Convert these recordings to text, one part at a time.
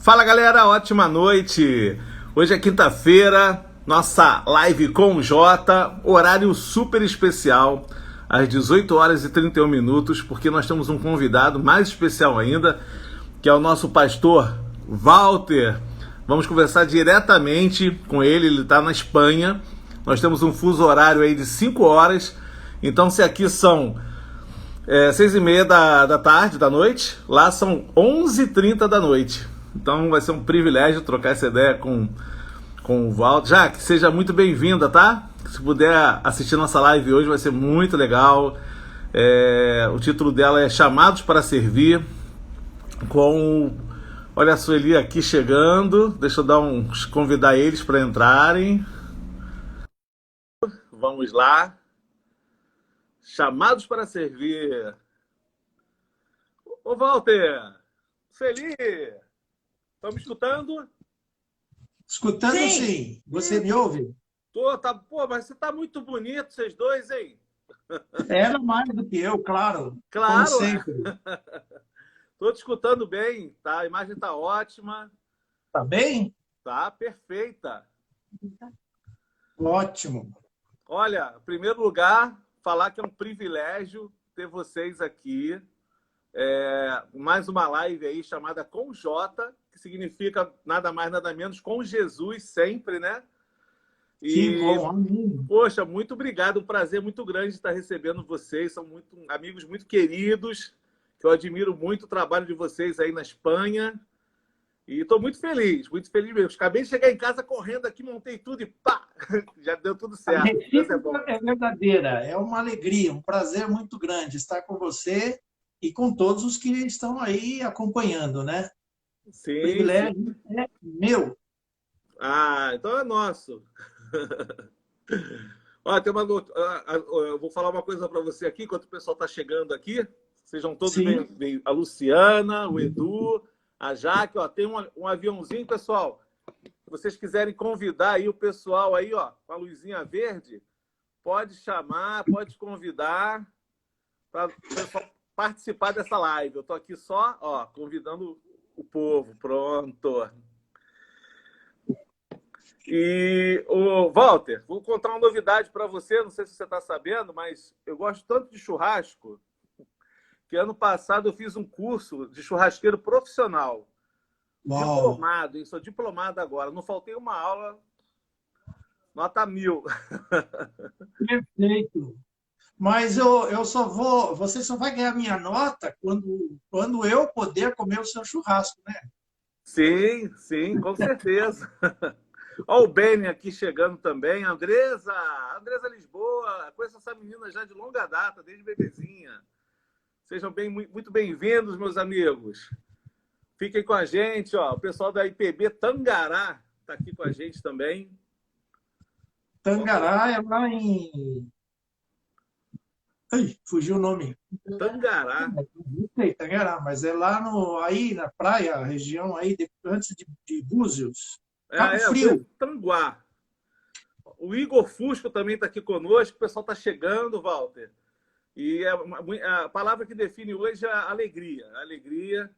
Fala galera, ótima noite! Hoje é quinta-feira, nossa live com o Jota, horário super especial, às 18 horas e 31 minutos, porque nós temos um convidado mais especial ainda, que é o nosso pastor Walter. Vamos conversar diretamente com ele está na Espanha. Nós temos um fuso horário aí de 5 horas, então se aqui são 6h30 da tarde, da noite, lá são 11h30 da noite. Então vai ser um privilégio trocar essa ideia com o Walter. Jaque, seja muito bem-vinda, tá? Se puder assistir nossa live hoje vai ser muito legal. O título dela é Chamados para Servir, olha a Sueli aqui chegando. Deixa eu convidar eles para entrarem. Vamos lá. Chamados para Servir. Ô Walter, Sueli, estão me escutando? Escutando sim. Você me ouve? Pô, mas você tá muito bonito, vocês dois, hein? Ela mais do que eu, claro. Claro. Como sempre. Tô te escutando bem, tá? A imagem tá ótima. Tá bem? Tá perfeita. Ótimo. Olha, em primeiro lugar, falar que é um privilégio ter vocês aqui. Mais uma live aí chamada Com Jota, que significa nada mais, nada menos com Jesus sempre, né? Que bom, amigo. Poxa, muito obrigado. Um prazer muito grande estar recebendo vocês. São amigos muito queridos, que eu admiro muito o trabalho de vocês aí na Espanha. E estou muito feliz mesmo. Acabei de chegar em casa correndo aqui, montei tudo e pá! Já deu tudo certo. A recíproca é verdadeira. É uma alegria, um prazer muito grande estar com você e com todos os que estão aí acompanhando, né? Sim, o privilégio é meu. Ah, então é nosso. Olha, eu vou falar uma coisa para você aqui, enquanto o pessoal está chegando aqui. Sejam todos bem-vindos. A Luciana, o Edu, a Jaque. Ó, tem um aviãozinho, pessoal. Se vocês quiserem convidar aí o pessoal aí, ó, com a luzinha verde, pode chamar, pode convidar para o pessoal participar dessa live. Eu estou aqui só, ó, convidando o povo. Pronto. E, Walter, vou contar uma novidade para você, não sei se você está sabendo, mas eu gosto tanto de churrasco que ano passado eu fiz um curso de churrasqueiro profissional. Uau. Diplomado, sou diplomado agora. Não faltei uma aula, nota 1000. Perfeito. Mas eu só vou... Você só vai ganhar minha nota quando eu poder comer o seu churrasco, né? Sim, com certeza. Olha o Benny aqui chegando também. Andresa Lisboa. Conheço essa menina já de longa data, desde bebezinha. Sejam muito bem-vindos, meus amigos. Fiquem com a gente. Ó. O pessoal da IPB Tangará está aqui com a gente também. Tangará é lá em... Ai, fugiu o nome. Tangará. Não sei, Tangará, mas é lá aí na praia, região aí, antes de Búzios. Cabo Frio. Tanguá. O Igor Fusco também está aqui conosco. O pessoal está chegando, Walter. E a palavra que define hoje é a alegria. A alegria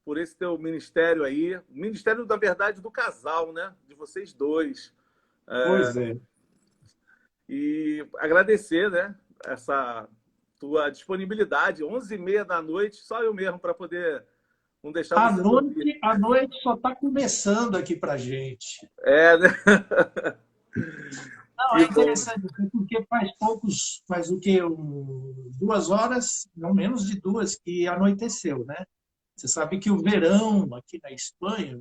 por esse teu ministério aí. O ministério, na verdade, do casal, né? De vocês dois. Pois é. E agradecer, né? Essa tua disponibilidade. 11h30 da noite, só eu mesmo para poder... Não deixar a noite só está começando aqui para gente. Né? Não, é interessante, porque faz o quê? 2 horas, não menos de 2, que anoiteceu, né? Você sabe que o verão aqui na Espanha,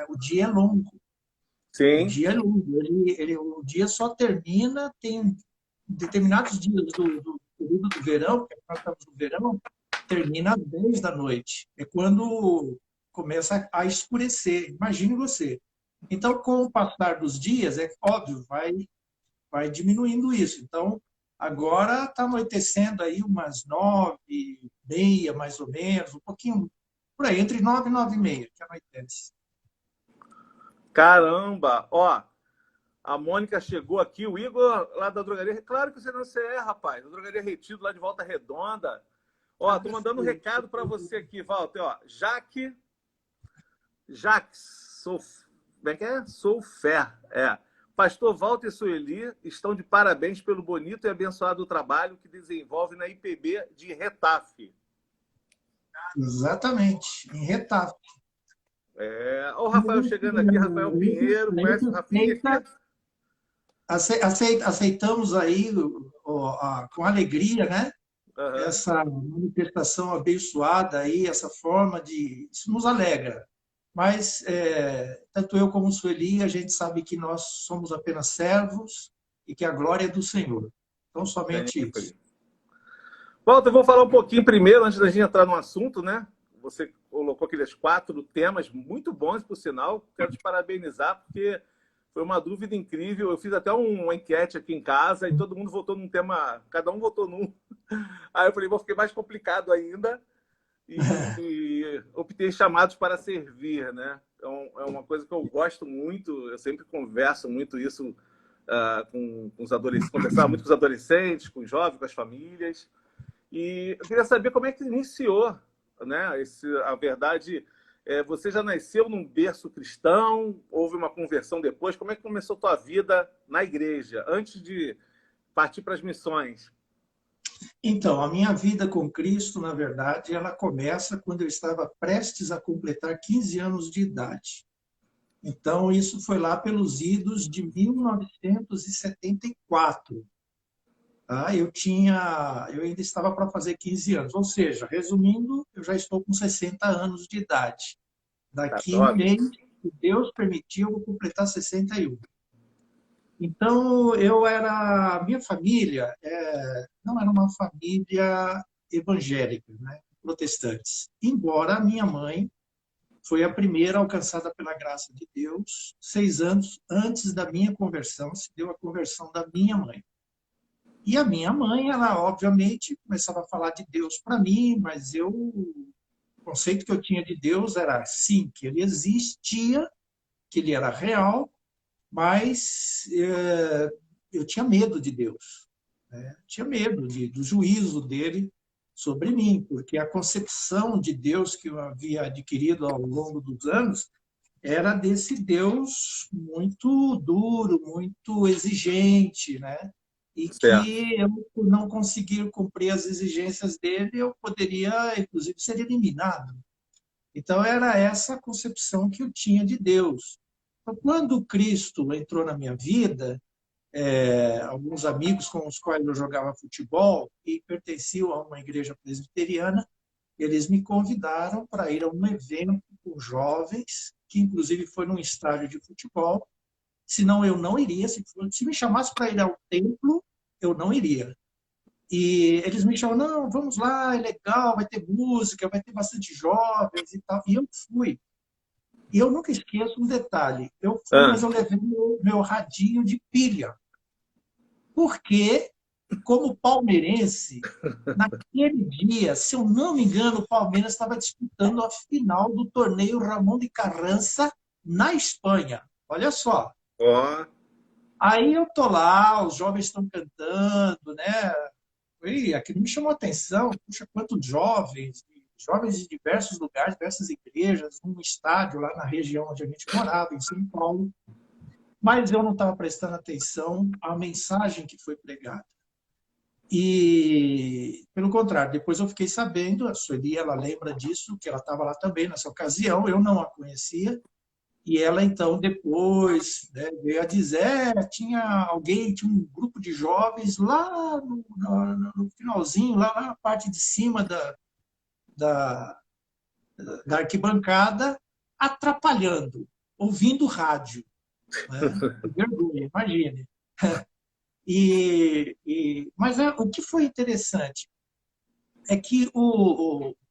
o dia é longo. Sim. O dia é longo. O dia só termina, tem determinados dias do período do verão, porque nós estamos no verão, termina às 10 da noite. É quando começa a escurecer. Imagine você. Então, com o passar dos dias, é óbvio, vai diminuindo isso. Então, agora está anoitecendo aí umas 9h30, mais ou menos, um pouquinho por aí, entre 9 e 9h30, que anoitece. Caramba! Ó, a Mônica chegou aqui, o Igor lá da drogaria. Claro que você não é, rapaz. Da drogaria Retiro, lá de Volta Redonda. Ó, tô mandando um recado para você aqui, Walter. Ó, Jaques, como é que é? Sou fé. É. Pastor Walter e Sueli estão de parabéns pelo bonito e abençoado trabalho que desenvolve na IPB de Retafe. Exatamente, em Retafe. É, o Rafael chegando aqui, Rafael Pinheiro, conhece o Rafinha aqui? Aceitamos aí com alegria, né? Uhum. Essa manifestação abençoada aí, essa forma de... Isso nos alegra. Mas, tanto eu como Sueli, a gente sabe que nós somos apenas servos e que a glória é do Senhor. Então, somente isso. Walter, eu vou falar um pouquinho primeiro, antes da gente entrar no assunto, né? Você colocou aqueles 4 temas muito bons, por sinal. Quero te parabenizar, porque foi uma dúvida incrível. Eu fiz até uma enquete aqui em casa e todo mundo votou num tema, cada um votou num. Aí eu falei, vou ficar mais complicado ainda. E optei chamados para servir, né? Então, é uma coisa que eu gosto muito, eu sempre converso muito isso com os adolescentes, conversava muito com os adolescentes, com os jovens, com as famílias. E eu queria saber como é que iniciou, né? A verdade, você já nasceu num berço cristão, houve uma conversão depois, como é que começou a tua vida na igreja, antes de partir para as missões? Então, a minha vida com Cristo, na verdade, ela começa quando eu estava prestes a completar 15 anos de idade. Então, isso foi lá pelos idos de 1974. Tá? Eu ainda estava para fazer 15 anos. Ou seja, resumindo, eu já estou com 60 anos de idade. Tá Daqui um top. mês, se Deus permitir, eu vou completar 61. Então, minha família não era uma família evangélica, né? Protestantes. Embora a minha mãe foi a primeira alcançada pela graça de Deus, 6 anos antes da minha conversão, se deu a conversão da minha mãe. E a minha mãe, ela obviamente começava a falar de Deus para mim, mas o conceito que eu tinha de Deus era, sim, que ele existia, que ele era real, mas eu tinha medo de Deus, né? Tinha medo do juízo dele sobre mim, porque a concepção de Deus que eu havia adquirido ao longo dos anos era desse Deus muito duro, muito exigente, né? E Certo. que eu, por não conseguir cumprir as exigências dele, eu poderia, inclusive, ser eliminado. Então, era essa a concepção que eu tinha de Deus. Então, quando Cristo entrou na minha vida, alguns amigos com os quais eu jogava futebol e pertenciam a uma igreja presbiteriana, eles me convidaram para ir a um evento com jovens, que inclusive foi num estádio de futebol. Senão eu não iria. Se me chamasse para ir ao templo, eu não iria. E eles me chamaram, não, vamos lá, é legal, vai ter música, vai ter bastante jovens e tal. E eu fui. E eu nunca esqueço um detalhe. Eu fui, mas eu levei meu radinho de pilha. Porque, como palmeirense, naquele dia, se eu não me engano, o Palmeiras estava disputando a final do torneio Ramon de Carranza na Espanha. Olha só. Ó. Aí eu tô lá, os jovens estão cantando, né? E aquilo me chamou a atenção. Puxa, quantos jovens de diversos lugares, diversas igrejas, um estádio lá na região onde a gente morava, em São Paulo. Mas eu não estava prestando atenção à mensagem que foi pregada. E, pelo contrário, depois eu fiquei sabendo, a Sueli, ela lembra disso, que ela estava lá também nessa ocasião, eu não a conhecia, e ela, então, depois, né, veio a dizer, tinha um grupo de jovens lá no finalzinho, lá na parte de cima da, da arquibancada, atrapalhando, ouvindo rádio. Né? Que vergonha, imagine. Mas o que foi interessante é que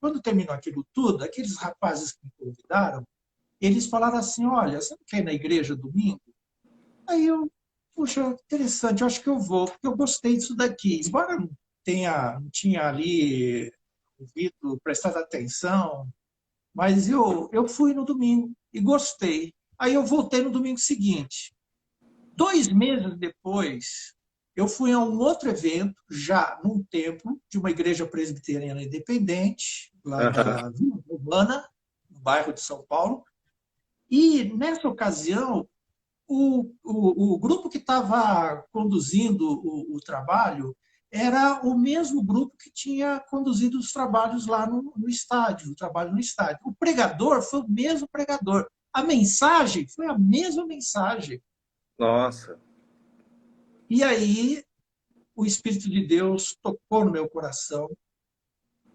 quando terminou aquilo tudo, aqueles rapazes que me convidaram, eles falaram assim, olha, você não quer ir na igreja domingo? Aí eu, puxa, interessante, eu acho que eu vou, porque eu gostei disso daqui. Embora não tinha ali ouvido, prestado atenção, mas eu fui no domingo e gostei. Aí eu voltei no domingo seguinte. 2 meses depois, eu fui a um outro evento, já num templo de uma igreja presbiteriana independente, lá Aham. na Vila Urbana, no bairro de São Paulo. E, nessa ocasião, o grupo que estava conduzindo o trabalho era o mesmo grupo que tinha conduzido os trabalhos lá no estádio, o trabalho no estádio. O pregador foi o mesmo pregador. A mensagem foi a mesma mensagem. Nossa. E aí o Espírito de Deus tocou no meu coração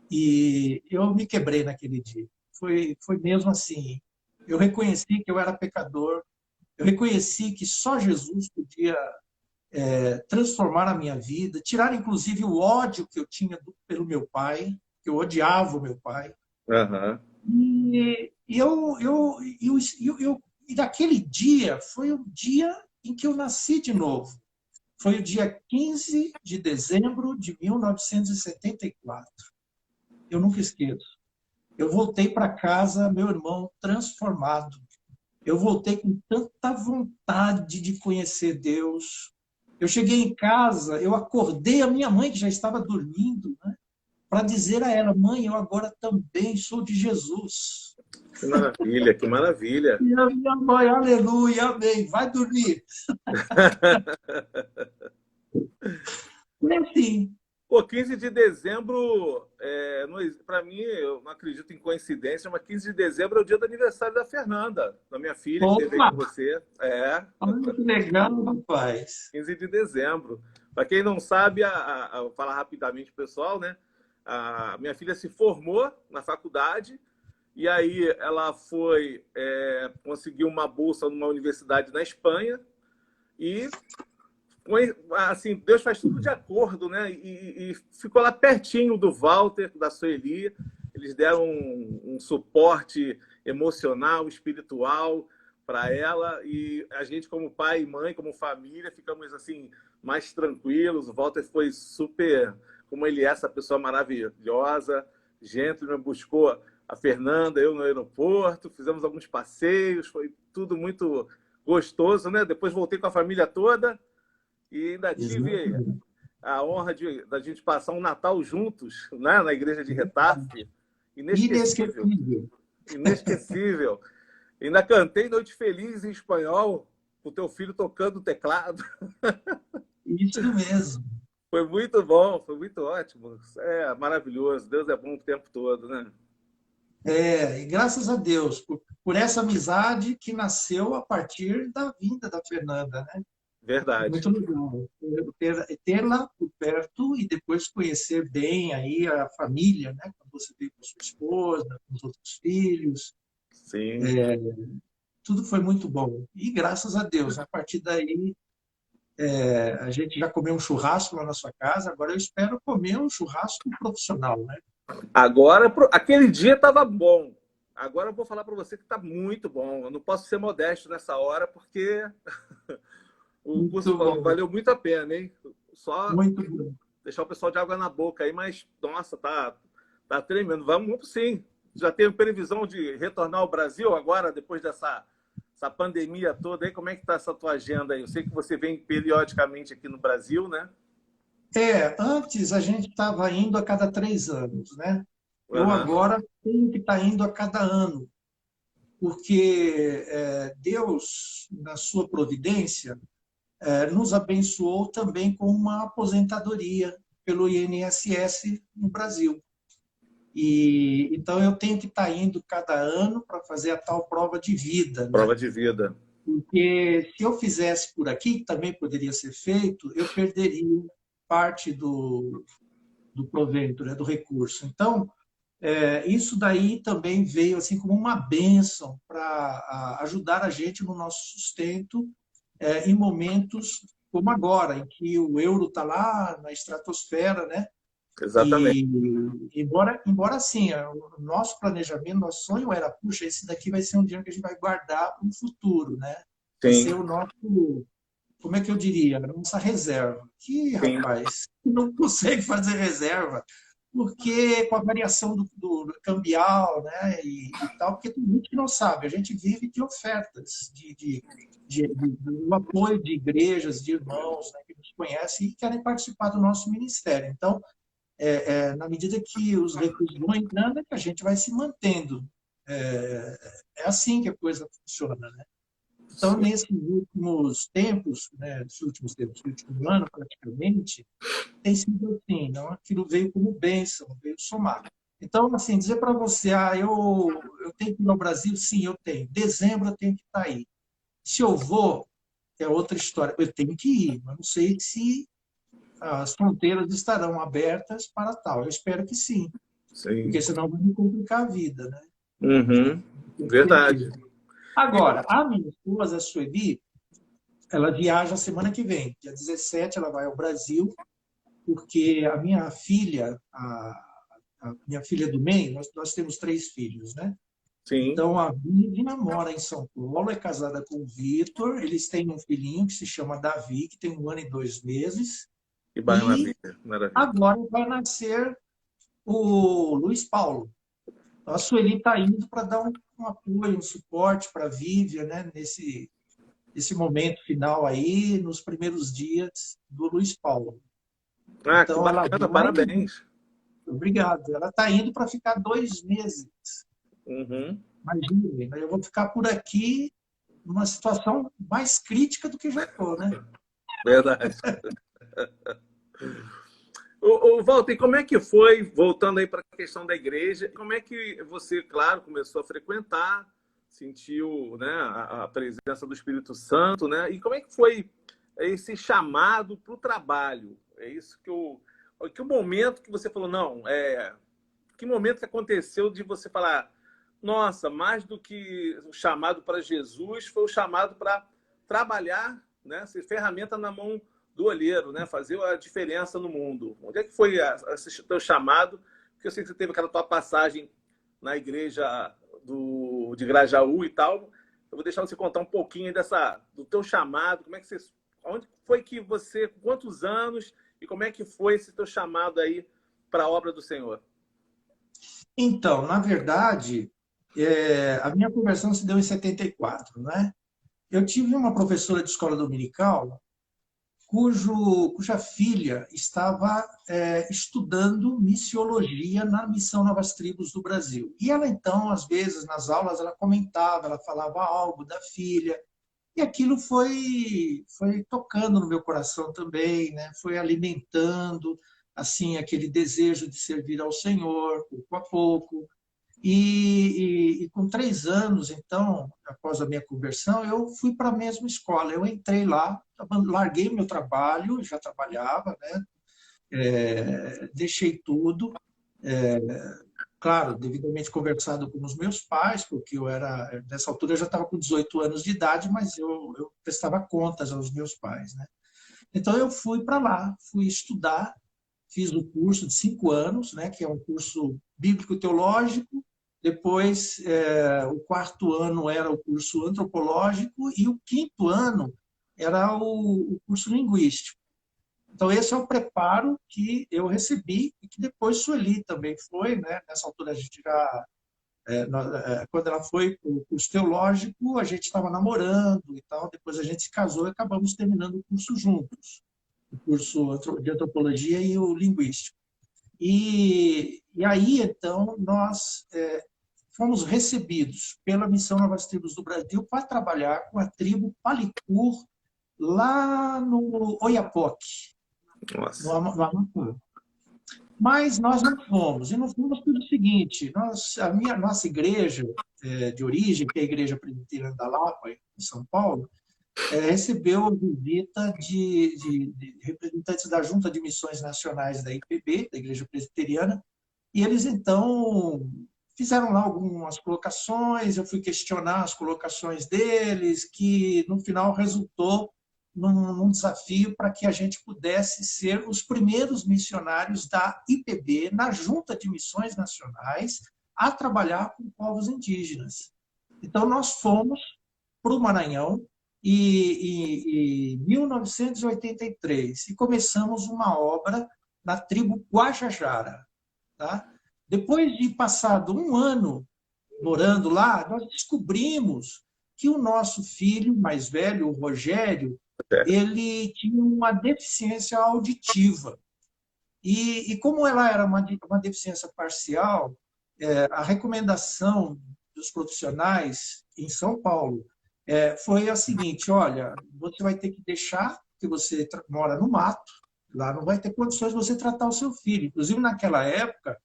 e eu me quebrei naquele dia. Foi mesmo assim. Eu reconheci que eu era pecador, eu reconheci que só Jesus podia transformar a minha vida, tirar inclusive o ódio que eu tinha pelo meu pai, que eu odiava o meu pai. Aham. E daquele dia foi o dia em que eu nasci de novo. Foi o dia 15 de dezembro de 1974. Eu nunca esqueço. Eu voltei para casa, meu irmão, transformado. Eu voltei com tanta vontade de conhecer Deus. Eu cheguei em casa, eu acordei a minha mãe, que já estava dormindo, né, para dizer a ela: mãe, eu agora também sou de Jesus. Que maravilha, que maravilha. E a minha mãe, aleluia, amém, vai dormir. E assim, Pô, 15 de dezembro, para mim, eu não acredito em coincidência, mas 15 de dezembro é o dia do aniversário da Fernanda, da minha filha, que teve aí opa, com você. É, olha que legal, rapaz. 15 de dezembro. Para quem não sabe, vou falar rapidamente, pessoal, né? A minha filha se formou na faculdade e aí ela conseguiu uma bolsa numa universidade na Espanha e assim, Deus faz tudo de acordo, né? E ficou lá pertinho do Walter, da Sueli. Eles deram um suporte emocional, espiritual para ela e a gente, como pai e mãe, como família, ficamos assim mais tranquilos. O Walter foi super, como ele é, essa pessoa maravilhosa, gentleman, buscou a Fernanda, eu no aeroporto, fizemos alguns passeios, foi tudo muito gostoso, né? Depois voltei com a família toda. E ainda tive Exatamente. a honra da gente passar um Natal juntos, né, na igreja de Retafe. Inesquecível. Inesquecível. Inesquecível. Ainda cantei Noite Feliz em espanhol, com o teu filho tocando o teclado. Isso mesmo. Foi muito bom, foi muito ótimo. É maravilhoso. Deus é bom o tempo todo, né? E graças a Deus por essa amizade que nasceu a partir da vinda da Fernanda, né? É Verdade. muito legal tê-la por perto e depois conhecer bem aí a família, né? Quando você veio com sua esposa, com os outros filhos, Sim. tudo foi muito bom. E graças a Deus, a partir daí a gente já comeu um churrasco lá na sua casa, agora eu espero comer um churrasco profissional, né? Agora, aquele dia estava bom. Agora eu vou falar para você que está muito bom. Eu não posso ser modesto nessa hora, porque o curso Muito bom, valeu muito a pena, hein? Só muito bom. deixar o pessoal de água na boca aí, mas, nossa, tá tremendo. Vamos sim. Já tem previsão de retornar ao Brasil agora, depois essa pandemia toda aí? Como é que tá essa tua agenda aí? Eu sei que você vem periodicamente aqui no Brasil, né? Antes a gente estava indo a cada 3 anos, né? Eu Aham. agora tenho que estar indo a cada ano, porque Deus, na sua providência, nos abençoou também com uma aposentadoria pelo INSS no Brasil. E então eu tenho que estar indo cada ano para fazer a tal prova de vida, né? Prova de vida. Porque se eu fizesse por aqui, que também poderia ser feito, eu perderia parte do provento, né, do recurso. Então, isso daí também veio assim como uma bênção para ajudar a gente no nosso sustento em momentos como agora, em que o euro está lá na estratosfera, né? Exatamente. E embora assim, o nosso planejamento, nosso sonho era, puxa, esse daqui vai ser um dinheiro que a gente vai guardar para o futuro, né? Vai Sim, ser o nosso, como é que eu diria, a nossa reserva. Que, sim, rapaz, não consegue fazer reserva, porque com a variação do cambial, né, e tal, porque tem gente que não sabe, a gente vive de ofertas, do apoio de igrejas, de irmãos, né, que nos conhecem e querem participar do nosso ministério. Então, na medida que os recursos vão entrando, é que a gente vai se mantendo. É assim que a coisa funciona, né? Então, nesses últimos tempos, né, esse último ano praticamente, tem sido assim, não? Aquilo veio como bênção, veio somar. Então, assim, dizer para você, eu tenho que ir ao Brasil? Sim, eu tenho. Dezembro eu tenho que estar aí. Se eu vou, é outra história. Eu tenho que ir, mas não sei se as fronteiras estarão abertas para tal. Eu espero que sim, Sim. porque senão vai me complicar a vida, né? Uhum. Verdade. Agora, a minha esposa, a Sueli, ela viaja semana que vem. Dia 17 ela vai ao Brasil, porque a minha filha, a minha filha do meio, nós temos 3 filhos, né? Sim. Então, a Vivian mora em São Paulo, é casada com o Vitor, eles têm um filhinho que se chama Davi, que tem 1 ano e 2 meses, Que e maravilha, maravilha. agora vai nascer o Luiz Paulo. Então, a Sueli está indo para dar um apoio, um suporte para a Vivian, né, nesse momento final aí, nos primeiros dias do Luiz Paulo. Ah, que Então, ela bacana, vai... parabéns. Obrigado. Ela está indo para ficar 2 meses. Uhum. Imagina, eu vou ficar por aqui numa situação mais crítica do que já estou, né? Verdade. Ô, Walter, e como é que foi, voltando aí para a questão da igreja, como é que você, claro, começou a frequentar, sentiu, né, a presença do Espírito Santo, né? E como é que foi esse chamado para o trabalho? É isso que o momento que você falou, não, que momento que aconteceu de você falar, nossa, mais do que o chamado para Jesus, foi o chamado para trabalhar, né, ser ferramenta na mão do olheiro, né, fazer a diferença no mundo. Onde é que foi esse teu chamado? Porque eu sei que você teve aquela tua passagem na igreja de Grajaú e tal. Eu vou deixar você contar um pouquinho do teu chamado, como é que você, onde foi que você, com quantos anos e como é que foi esse teu chamado aí para a obra do Senhor? Então, na verdade, a minha conversão se deu em 74, né? Eu tive uma professora de escola dominical cuja filha estava estudando missiologia na Missão Novas Tribos do Brasil. E ela, então, às vezes, nas aulas, ela comentava, ela falava algo da filha, e aquilo foi tocando no meu coração também, né? Foi alimentando assim aquele desejo de servir ao Senhor, pouco a pouco. E com 3 anos, então, após a minha conversão, eu fui para a mesma escola. Eu entrei lá, larguei meu trabalho, já trabalhava, né? Deixei tudo. É, claro, devidamente conversado com os meus pais, porque nessa altura eu já estava com 18 anos de idade, mas eu prestava contas aos meus pais, né? Então eu fui para lá, fui estudar, fiz o curso de 5 anos, né, que é um curso bíblico-teológico. Depois, o 4º ano era o curso antropológico e o 5º ano era o curso linguístico. Então, esse é o preparo que eu recebi e que depois Sueli também foi, né? Nessa altura, a gente já, quando ela foi para o curso teológico, a gente estava namorando e tal. Depois a gente se casou e acabamos terminando o curso juntos, o curso de antropologia e o linguístico. E aí, então, nós fomos recebidos pela Missão Novas Tribos do Brasil para trabalhar com a tribo Palicur, lá no Oiapoque, no Nossa. Amapá. Mas nós não fomos. E não fomos pelo seguinte, nossa igreja de origem, que é a Igreja Presbiteriana da Lapa, em São Paulo, recebeu a visita de representantes da Junta de Missões Nacionais da IPB, da Igreja Presbiteriana, e eles, então, fizeram lá algumas colocações, eu fui questionar as colocações deles, que, no final, resultou num desafio para que a gente pudesse ser os primeiros missionários da IPB, na Junta de Missões Nacionais, a trabalhar com povos indígenas. Então, nós fomos para o Maranhão em 1983 e começamos uma obra na tribo Guajajara. Tá? Depois de passado 1 ano morando lá, nós descobrimos que o nosso filho mais velho, o Rogério, ele tinha uma deficiência auditiva. E como ela era uma deficiência parcial, a recomendação dos profissionais em São Paulo foi a seguinte: olha, você vai ter que deixar, que você mora no mato, lá não vai ter condições de você tratar o seu filho. Inclusive, naquela época,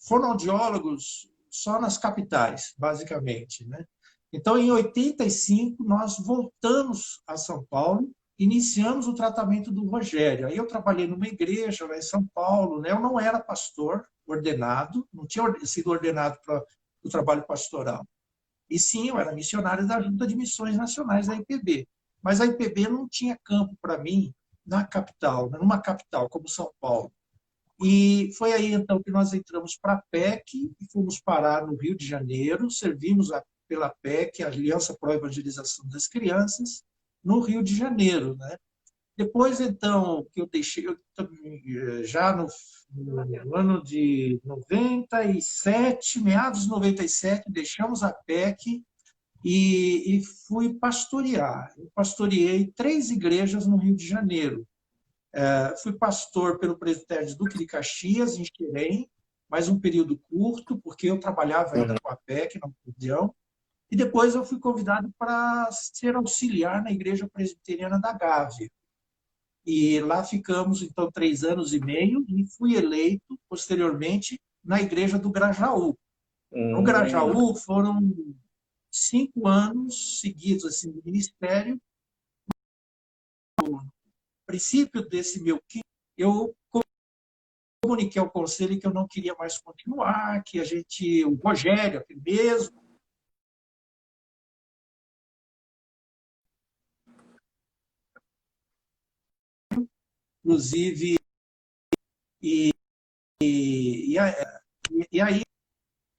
fonoaudiólogos só nas capitais, basicamente, né? Então, em 85, nós voltamos a São Paulo, iniciamos o tratamento do Rogério. Aí eu trabalhei numa igreja lá em São Paulo, né? Eu não era pastor ordenado, não tinha sido ordenado para o trabalho pastoral. E sim, eu era missionário da Junta de Missões Nacionais, da IPB. Mas a IPB não tinha campo para mim na capital, numa capital como São Paulo. E foi aí, então, que nós entramos para a PEC e fomos parar no Rio de Janeiro, servimos pela PEC, a Aliança Pro Evangelização das Crianças, no Rio de Janeiro, né? Depois, então, que eu deixei, já no ano de 97, meados de 97, deixamos a PEC e fui pastorear. Eu pastoreei 3 igrejas no Rio de Janeiro. Fui pastor pelo presbitério de Duque de Caxias, em Xerém, mais um período curto, porque eu trabalhava ainda com a PEC, na região. E depois eu fui convidado para ser auxiliar na Igreja Presbiteriana da Gávea. E lá ficamos, então, 3 anos e meio, e fui eleito, posteriormente, na Igreja do Grajaú. No Grajaú foram 5 anos seguidos assim, de ministério. No princípio desse meu quinto, eu comuniquei ao conselho que eu não queria mais continuar, que o Rogério, aquele mesmo, inclusive, e, e, e aí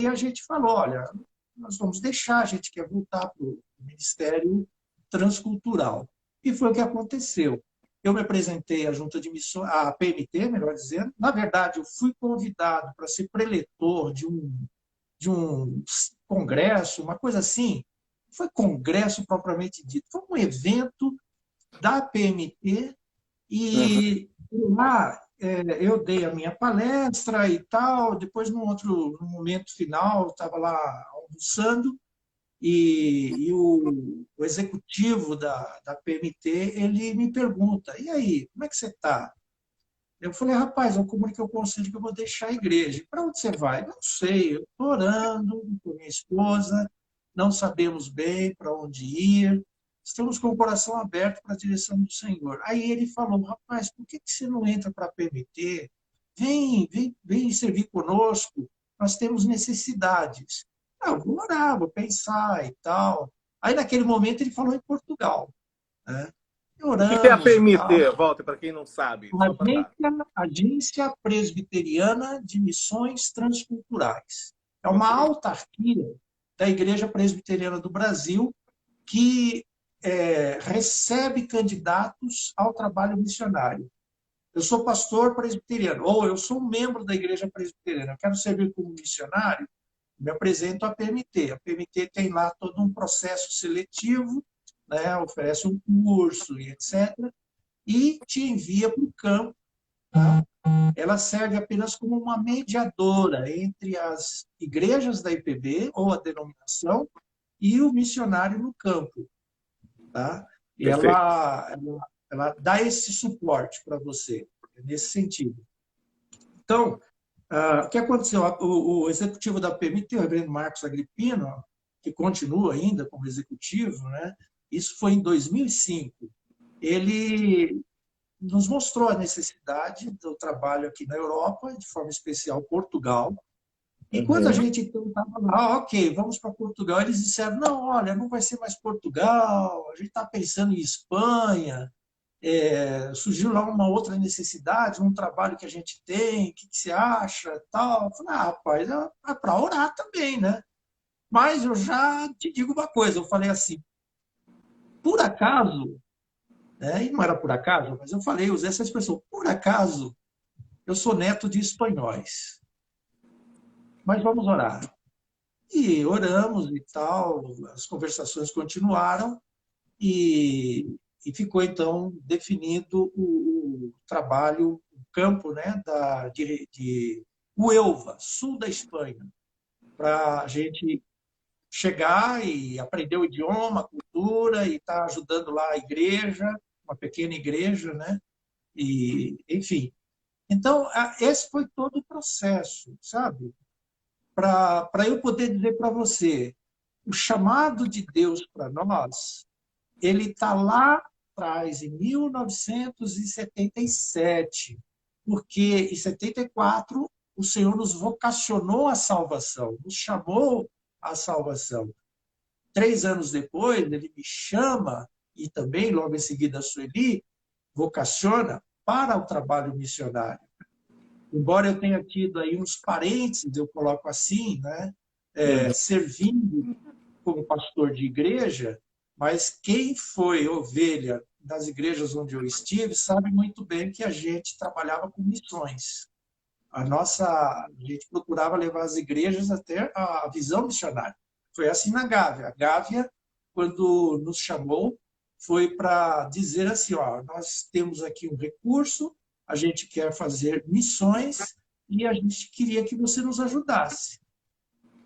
a gente falou, olha, nós vamos deixar, a gente quer voltar para o Ministério Transcultural. E foi o que aconteceu. Eu me apresentei à Junta de Missões, à PMT, melhor dizendo. Na verdade, eu fui convidado para ser preletor de um congresso, uma coisa assim. Não foi congresso propriamente dito, foi um evento da PMT e lá eu dei a minha palestra e tal. Depois, no momento final, estava lá almoçando e o executivo da PMT, ele me pergunta: e aí, como é que você está? Eu falei: rapaz, eu comuniquei ao conselho que eu vou deixar a igreja. Para onde você vai? Não sei, eu estou orando com minha esposa, não sabemos bem para onde ir, estamos com o coração aberto para a direção do Senhor. Aí ele falou: rapaz, por que você não entra para a PMT? Vem servir conosco, nós temos necessidades. Eu vou orar, vou pensar e tal. Aí, naquele momento, ele falou em Portugal, né? O que é a Oramos e tal. PMT, Walter, para quem não sabe? Só para. Agência Presbiteriana de Missões Transculturais. É uma autarquia da Igreja Presbiteriana do Brasil que recebe candidatos ao trabalho missionário. Eu sou pastor presbiteriano, ou eu sou um membro da Igreja Presbiteriana, eu quero servir como missionário, me apresento à PMT. A PMT tem lá todo um processo seletivo, né, oferece um curso e etc., e te envia para o campo. Tá? Ela serve apenas como uma mediadora entre as igrejas da IPB, ou a denominação, e o missionário no campo. Tá? E ela dá esse suporte para você, nesse sentido. Então, o que aconteceu? O executivo da PMT, o reverendo Marcos Agripino, que continua ainda como executivo, né? Isso foi em 2005. Ele nos mostrou a necessidade do trabalho aqui na Europa, de forma especial Portugal. E quando a gente então estava lá, ok, vamos para Portugal, eles disseram: não, olha, não vai ser mais Portugal, a gente está pensando em Espanha. Surgiu lá uma outra necessidade, um trabalho que a gente tem, o que você acha? Tal. Eu falei: rapaz, é para orar também, né? Mas eu já te digo uma coisa, eu falei assim: por acaso, né? E não era por acaso, mas eu falei, usei essa expressão: por acaso, eu sou neto de espanhóis. Mas vamos orar. E oramos e tal, as conversações continuaram. e ficou, então, definido o trabalho, o campo, né, de Huelva, sul da Espanha, para a gente chegar e aprender o idioma, a cultura, e estar ajudando lá a igreja, uma pequena igreja, né? E, enfim. Então, esse foi todo o processo, sabe? Para eu poder dizer para você, o chamado de Deus para nós, ele está lá atrás, em 1977, porque em 74 o Senhor nos vocacionou à salvação, nos chamou à salvação. 3 anos depois, ele me chama, e também, logo em seguida, a Sueli, vocaciona para o trabalho missionário. Embora eu tenha tido aí uns parênteses, eu coloco assim, né, servindo como pastor de igreja, mas quem foi ovelha das igrejas onde eu estive sabe muito bem que a gente trabalhava com missões. A gente procurava levar as igrejas até a visão missionária. Foi assim na Gávea. A Gávea, quando nos chamou, foi para dizer assim, ó, nós temos aqui um recurso, a gente quer fazer missões e a gente queria que você nos ajudasse.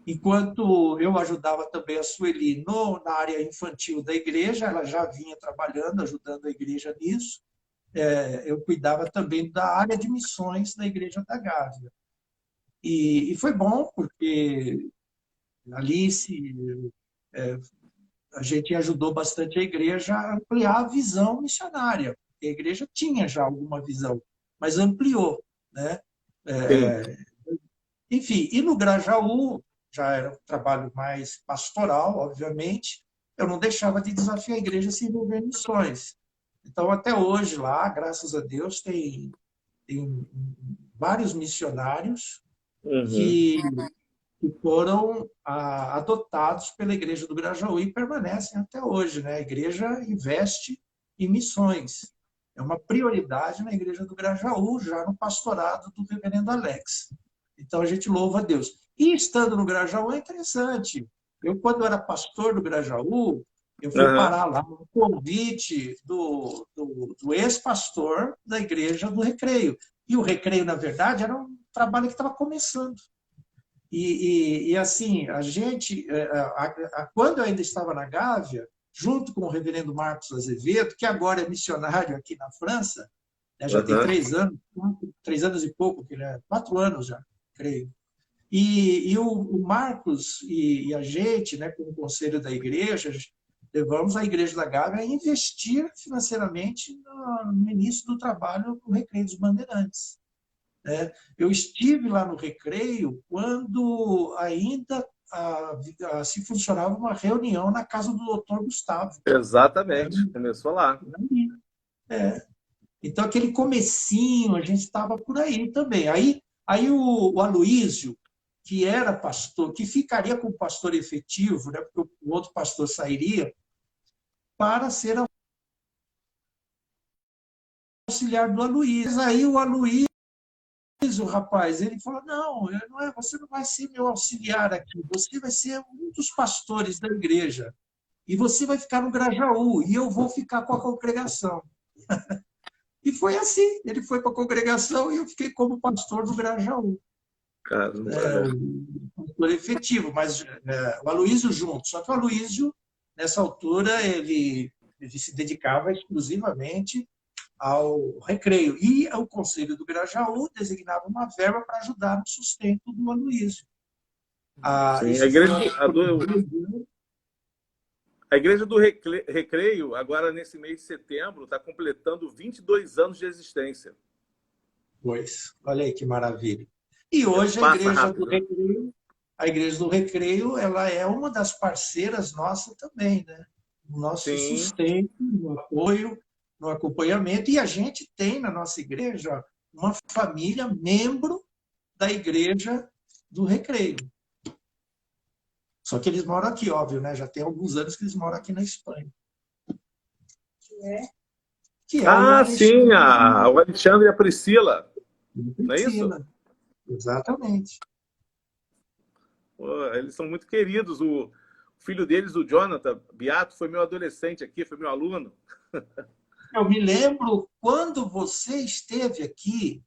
Enquanto eu ajudava também a Sueli na área infantil da igreja, ela já vinha trabalhando, ajudando a igreja nisso, eu cuidava também da área de missões da Igreja da Gávea. E foi bom, porque ali a gente ajudou bastante a igreja a ampliar a visão missionária. A igreja tinha já alguma visão, mas ampliou, né? Enfim, e no Grajaú, já era um trabalho mais pastoral, obviamente, eu não deixava de desafiar a igreja a se envolver em missões. Então, até hoje lá, graças a Deus, tem vários missionários que foram adotados pela Igreja do Grajaú e permanecem até hoje, né? A igreja investe em missões. É uma prioridade na Igreja do Grajaú, já no pastorado do reverendo Alex. Então, a gente louva a Deus. E estando no Grajaú é interessante. Eu, quando era pastor do Grajaú, eu fui parar lá no convite do ex-pastor da Igreja do Recreio. E o Recreio, na verdade, era um trabalho que estava começando. E assim, a gente, quando eu ainda estava na Gávea, junto com o reverendo Marcos Azevedo, que agora é missionário aqui na França, né, já tem 3 anos e pouco, 4 anos já, creio. E o Marcos e a gente, né, com o conselho da igreja, levamos a Igreja da Gávea a investir financeiramente no início do trabalho no Recreio dos Bandeirantes. Eu estive lá no Recreio quando ainda se funcionava uma reunião na casa do doutor Gustavo. Exatamente, começou lá. Então, aquele comecinho, a gente estava por aí também. Aí o Aloísio, que era pastor, que ficaria como pastor efetivo, né, porque o outro pastor sairia, para ser auxiliar do Aloísio. Mas aí o Aloísio, rapaz, ele falou, não, você não vai ser meu auxiliar aqui, você vai ser um dos pastores da igreja, e você vai ficar no Grajaú, e eu vou ficar com a congregação. E foi assim, ele foi para a congregação e eu fiquei como pastor do Grajaú. Pastor efetivo, mas o Aloísio junto. Só que o Aloísio, nessa altura, ele se dedicava exclusivamente ao Recreio. E o Conselho do Grajaú designava uma verba para ajudar no sustento do Aloísio. A Igreja do Recreio, agora nesse mês de setembro, está completando 22 anos de existência. Pois, olha aí que maravilha. E hoje a Igreja do Recreio, ela é uma das parceiras nossas também, né? No nosso sustento, no apoio, no acompanhamento. E a gente tem na nossa igreja uma família membro da Igreja do Recreio. Só que eles moram aqui, óbvio, né? Já tem alguns anos que eles moram aqui na Espanha. Sim, o Alexandre e a Priscila. Não é isso? Exatamente. Eles são muito queridos. O filho deles, o Jonathan Beato, foi meu adolescente aqui, foi meu aluno. Eu me lembro quando você esteve aqui,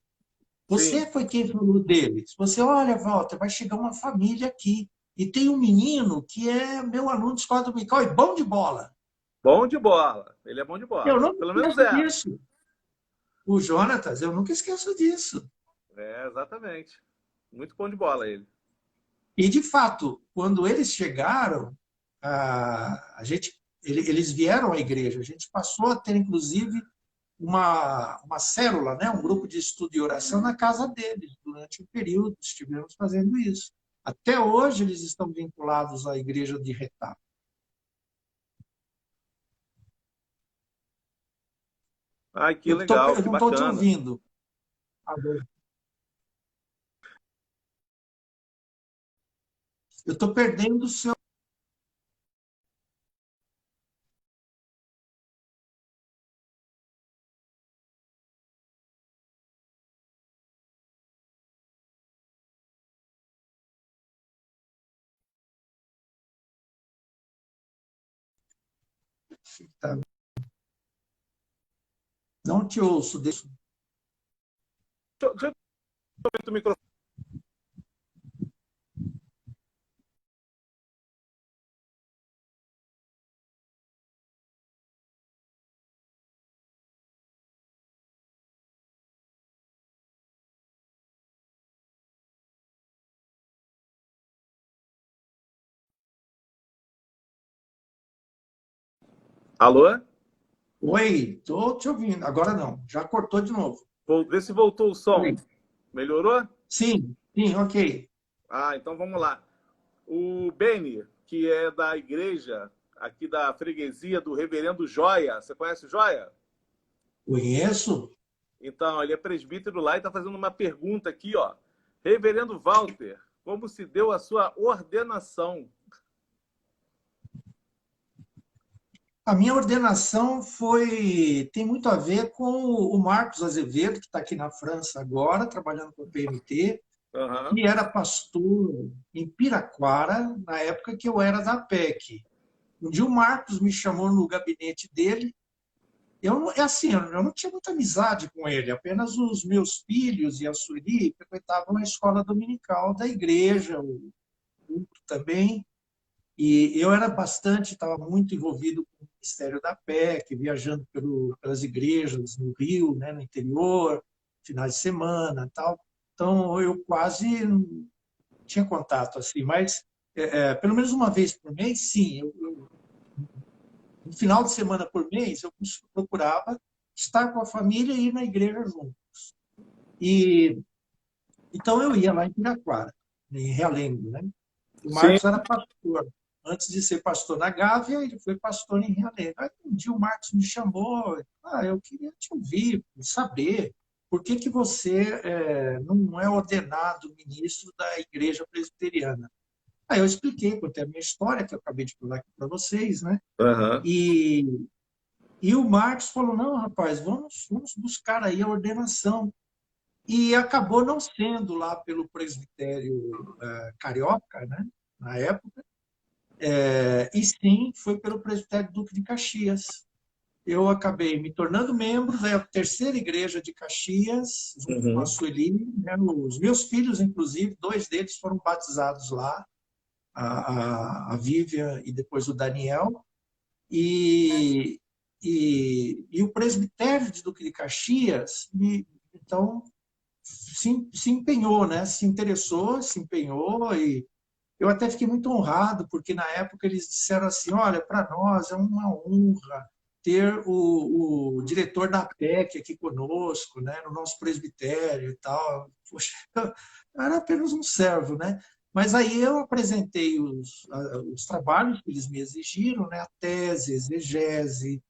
você Sim, foi quem falou deles. Você, olha, Walter, vai chegar uma família aqui. E tem um menino que é meu aluno de escola dominical e bom de bola. bom de bola. Ele é bom de Eu bola. não me Pelo menos esqueço era. disso. O Jonatas, eu nunca esqueço disso. É, exatamente. Muito bom de bola ele. E, de fato, quando eles chegaram, eles vieram à igreja. A gente passou a ter, inclusive, uma célula, né? Um grupo de estudo e oração na casa deles. Durante um período, estivemos fazendo isso. Até hoje, eles estão vinculados à igreja de Retá. Ai, que legal, Eu que não estou te bacana. ouvindo. Agora. Eu estou perdendo o seu. Tá? Não te ouço. Deixa eu ver o microfone. Alô? Oi, estou te ouvindo. Agora não. Já cortou de novo. Vou ver se voltou o som. Oi. Melhorou? Sim, ok. Ah, então vamos lá. O Beni, que é da igreja aqui da freguesia do Reverendo Joia. Você conhece o Joia? Conheço. Então, ele é presbítero lá e está fazendo uma pergunta aqui, ó. Reverendo Walter, como se deu a sua ordenação? A minha ordenação tem muito a ver com o Marcos Azevedo, que está aqui na França agora, trabalhando com o PMT, Aham. que era pastor em Piraquara, na época que eu era da PEC. Um dia o Marcos me chamou no gabinete dele. É assim, eu não tinha muita amizade com ele, apenas os meus filhos e a Sueli frequentavam a escola dominical da igreja, o culto também. E eu era bastante, estava muito envolvido com o Ministério da PEC, viajando pelas igrejas no Rio, né, no interior, finais de semana, tal. Então eu quase não tinha contato assim, mas pelo menos uma vez por mês, sim. No final de semana por mês eu procurava estar com a família e ir na igreja junto. E então eu ia lá em Piraquara, em Realengo, né? O Sim. Marcos era pastor. Antes de ser pastor na Gávea, ele foi pastor em Realengo. Aí um dia o Marcos me chamou, eu queria te ouvir, saber por que você não é ordenado ministro da igreja presbiteriana. Aí eu expliquei, contei a minha história, que eu acabei de falar aqui para vocês, né? Aham. E, e o Marcos falou, não, rapaz, vamos buscar aí a ordenação. E acabou não sendo lá pelo presbitério carioca, né? Na época, e sim foi pelo presbitério Duque de Caxias. Eu acabei me tornando membro da terceira igreja de Caxias, junto com a Uhum. Sueli. Né? Os meus filhos, inclusive, dois deles foram batizados lá, a Vívia e depois o Daniel. E, e o presbitério de Duque de Caxias, então, se empenhou, né? Se interessou, se empenhou e eu até fiquei muito honrado, porque na época eles disseram assim: olha, para nós é uma honra ter o diretor da PEC aqui conosco, né, no nosso presbitério e tal. Poxa, eu era apenas um servo, né? Mas aí eu apresentei os trabalhos que eles me exigiram, né, a tese, a exegese,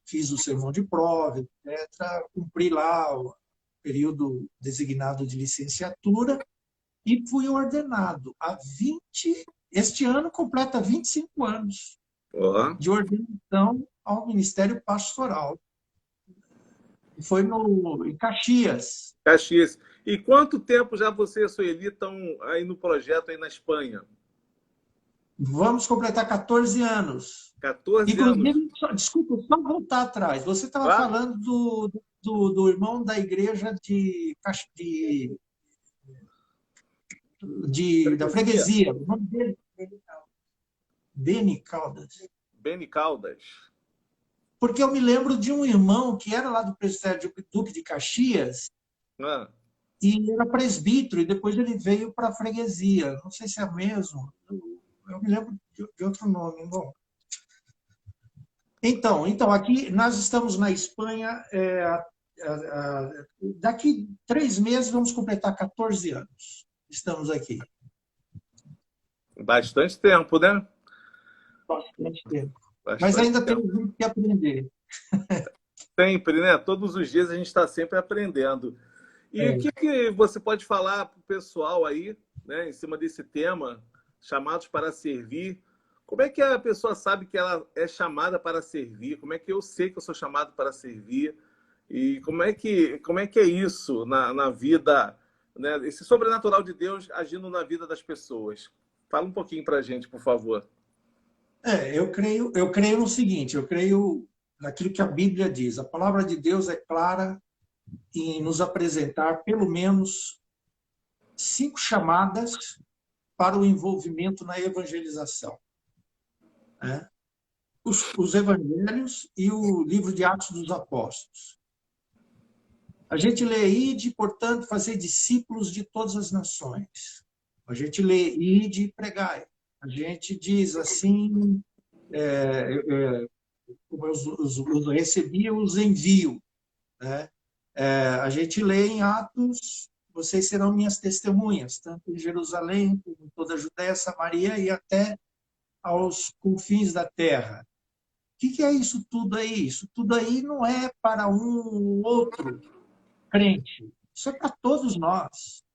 fiz o sermão de prova, etc. Cumpri lá o período designado de licenciatura e fui ordenado há 20. Este ano completa 25 anos Ó. de ordenação ao Ministério Pastoral. E foi em Caxias. Caxias. E quanto tempo já você e a Sueli estão aí no projeto aí na Espanha? Vamos completar 14 anos. 14 anos. Inclusive, desculpa, só voltar atrás. Você estava Claro. falando do irmão da igreja da Freguesia. freguesia. O nome dele? Beni Caldas. Beni Caldas. Porque eu me lembro de um irmão que era lá do presbitério Duque de Caxias Ah, e era presbítero, e depois ele veio para a freguesia. Não sei se é mesmo. Eu me lembro de outro nome. Bom, então, aqui nós estamos na Espanha. Daqui 3 meses vamos completar 14 anos. Estamos aqui. bastante tempo, né? Bastante tempo. Mas Bastante ainda tempo. temos muito que aprender. Sempre, né? Todos os dias a gente está sempre aprendendo. E o que você pode falar para o pessoal aí, né, em cima desse tema, chamados para servir? Como é que a pessoa sabe que ela é chamada para servir? Como é que eu sei que eu sou chamado para servir? E como é que é isso na vida, né? Esse sobrenatural de Deus agindo na vida das pessoas? Fala um pouquinho para a gente, por favor. Eu creio no seguinte, eu creio naquilo que a Bíblia diz. A palavra de Deus é clara em nos apresentar pelo menos 5 chamadas para o envolvimento na evangelização, né? Os evangelhos e o livro de Atos dos Apóstolos. A gente lê ide, portanto, fazer discípulos de todas as nações. A gente lê ide e pregai. A gente diz assim, como os recebi, os envio, né? A gente lê em Atos, vocês serão minhas testemunhas, tanto em Jerusalém, como em toda a Judéia, Samaria e até aos confins da terra. O que é isso tudo aí? Isso tudo aí não é para um ou outro crente. Isso é para todos nós.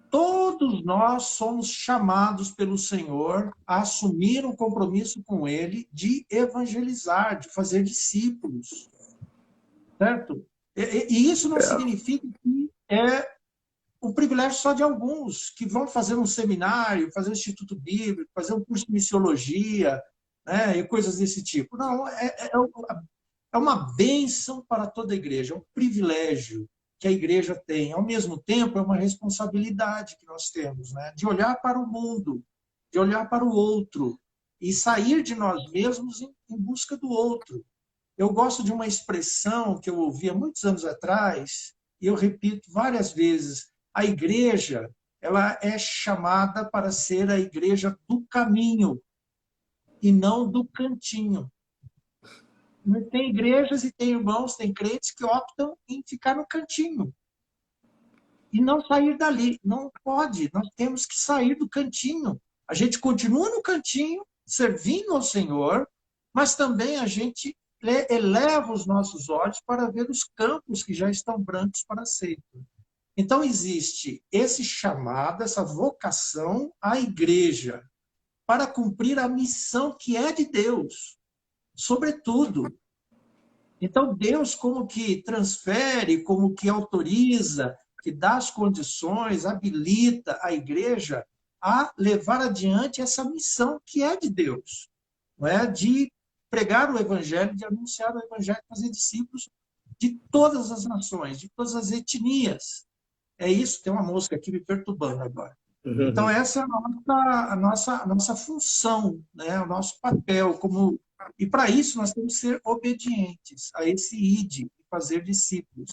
Todos nós somos chamados pelo Senhor a assumir um compromisso com Ele de evangelizar, de fazer discípulos. Certo? E isso não significa que é um privilégio só de alguns, que vão fazer um seminário, fazer um instituto bíblico, fazer um curso de missiologia, né, e coisas desse tipo. Não, é uma bênção para toda a igreja, é um privilégio que a igreja tem. Ao mesmo tempo, é uma responsabilidade que nós temos, né, de olhar para o mundo, de olhar para o outro e sair de nós mesmos em busca do outro. Eu gosto de uma expressão que eu ouvi há muitos anos atrás, e eu repito várias vezes: a igreja, ela é chamada para ser a igreja do caminho e não do cantinho. Tem igrejas e tem irmãos, tem crentes que optam em ficar no cantinho e não sair dali. Não pode, nós temos que sair do cantinho. A gente continua no cantinho, servindo ao Senhor, mas também a gente eleva os nossos olhos para ver os campos que já estão brancos para a ceifa. Então, existe esse chamado, essa vocação à igreja para cumprir a missão que é de Deus, sobretudo. Então, Deus como que transfere, como que autoriza, que dá as condições, habilita a igreja a levar adiante essa missão que é de Deus, não é? De pregar o evangelho, de anunciar o evangelho, fazer discípulos de todas as nações, de todas as etnias. É isso, tem uma mosca aqui me perturbando agora. Então, essa é a nossa função, né? O nosso papel. E para isso, nós temos que ser obedientes a esse ide, fazer discípulos.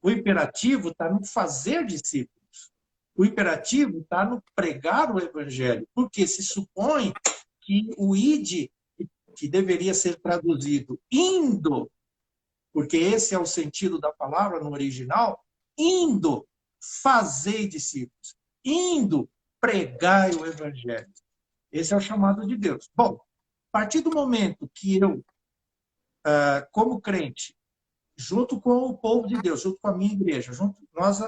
O imperativo está no fazer discípulos. O imperativo está no pregar o evangelho, porque se supõe que o ide, que deveria ser traduzido indo, porque esse é o sentido da palavra no original, indo, fazei discípulos, indo, pregai o evangelho. Esse é o chamado de Deus. Bom, a partir do momento que eu, como crente, junto com o povo de Deus, junto com a minha igreja, nós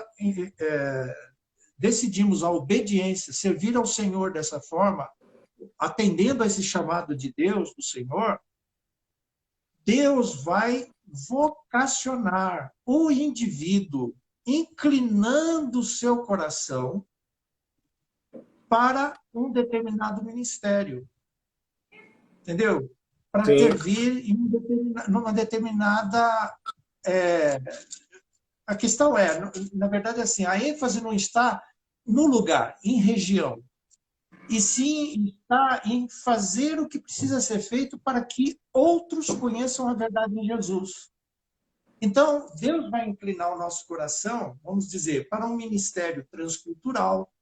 decidimos a obediência, servir ao Senhor dessa forma, atendendo a esse chamado de Deus, do Senhor, Deus vai vocacionar o indivíduo, inclinando o seu coração para um determinado ministério, entendeu? Para Sim, servir em numa determinada. é, a questão é, na verdade, assim, a ênfase não está no lugar, em região, e sim está em fazer o que precisa ser feito para que outros conheçam a verdade em Jesus. Então, Deus vai inclinar o nosso coração, vamos dizer, para um ministério transcultural.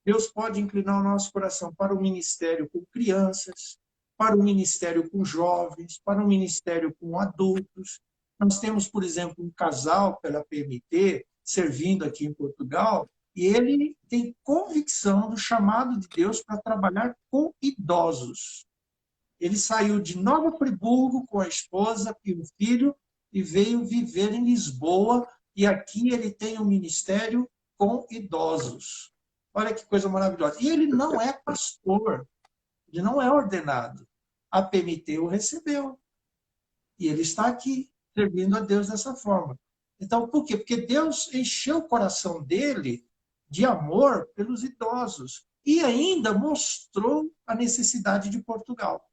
Deus pode inclinar o nosso coração para o ministério com crianças, para o ministério com jovens, para o ministério com adultos. Nós temos, por exemplo, um casal pela PMT servindo aqui em Portugal, e ele tem convicção do chamado de Deus para trabalhar com idosos. Ele saiu de Nova Friburgo com a esposa e o filho e veio viver em Lisboa, e aqui ele tem um ministério com idosos. Olha que coisa maravilhosa. E ele não é pastor, ele não é ordenado. A PMT o recebeu. E ele está aqui, servindo a Deus dessa forma. Então, por quê? Porque Deus encheu o coração dele de amor pelos idosos. E ainda mostrou a necessidade de Portugal.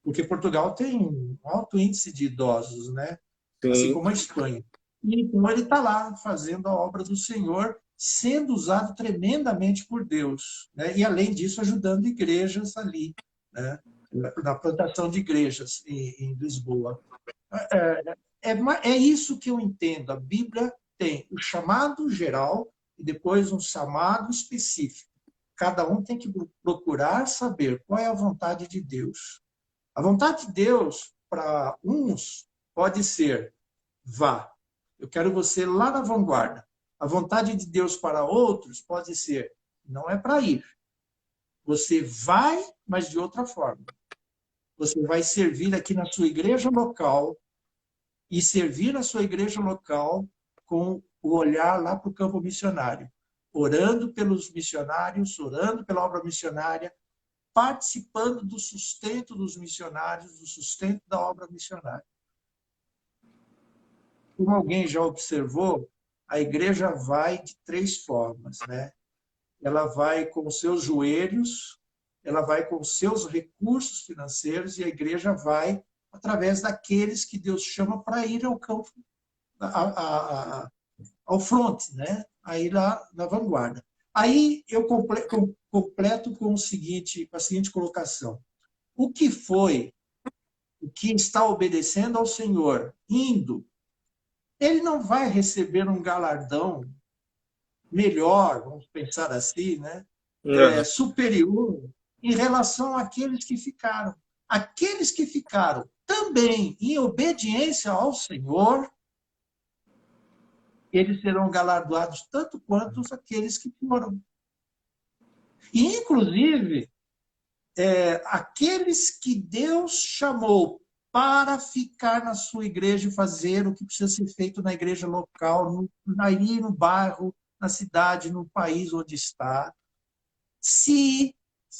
Porque Portugal tem um alto índice de idosos, né? Assim sim. como a Espanha. E então ele está lá fazendo a obra do Senhor, sendo usado tremendamente por Deus, né? E além disso ajudando igrejas ali, né? Na plantação de igrejas em Lisboa. É isso que eu entendo. A Bíblia tem o chamado geral e depois um chamado específico. Cada um tem que procurar saber qual é a vontade de Deus. A vontade de Deus, para uns, pode ser: vá, eu quero você lá na vanguarda. A vontade de Deus para outros pode ser: não é para ir. Você vai, mas de outra forma. Você vai servir aqui na sua igreja local e servir na sua igreja local com o olhar lá para o campo missionário, orando pelos missionários, orando pela obra missionária, participando do sustento dos missionários, do sustento da obra missionária. Como alguém já observou, a igreja vai de três formas, né? Ela vai com os seus joelhos, ela vai com os seus recursos financeiros e a igreja vai através daqueles que Deus chama para ir ao campo, ao front, né? Aí lá na vanguarda. Aí eu completo com com a seguinte colocação: o que foi, o que está obedecendo ao Senhor, indo, ele não vai receber um galardão melhor, vamos pensar assim, né? Aham. Superior em relação àqueles que ficaram. Aqueles que ficaram também em obediência ao Senhor, eles serão galardoados tanto quanto aqueles que foram. E, inclusive, aqueles que Deus chamou para ficar na sua igreja e fazer o que precisa ser feito na igreja local, aí no bairro, na cidade, no país onde está, se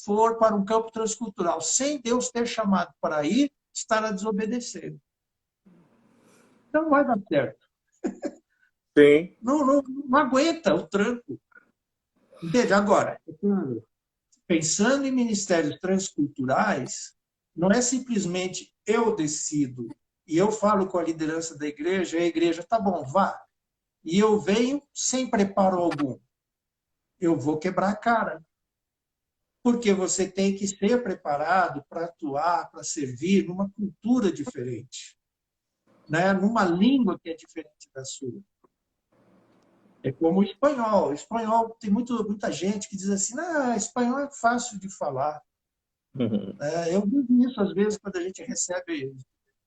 for para um campo transcultural, sem Deus ter chamado para ir, estará desobedecendo. Não vai dar certo. Sim. Não aguenta o tranco. Entende? Agora, pensando em ministérios transculturais, não é simplesmente eu decido e eu falo com a liderança da igreja, e a igreja, tá bom, vá. E eu venho sem preparo algum. Eu vou quebrar a cara. Porque você tem que ser preparado para atuar, para servir numa cultura diferente, né? Numa língua que é diferente da sua. É como o espanhol. O espanhol tem muita gente que diz assim: ah, espanhol é fácil de falar. Uhum. Eu vejo isso às vezes quando a gente recebe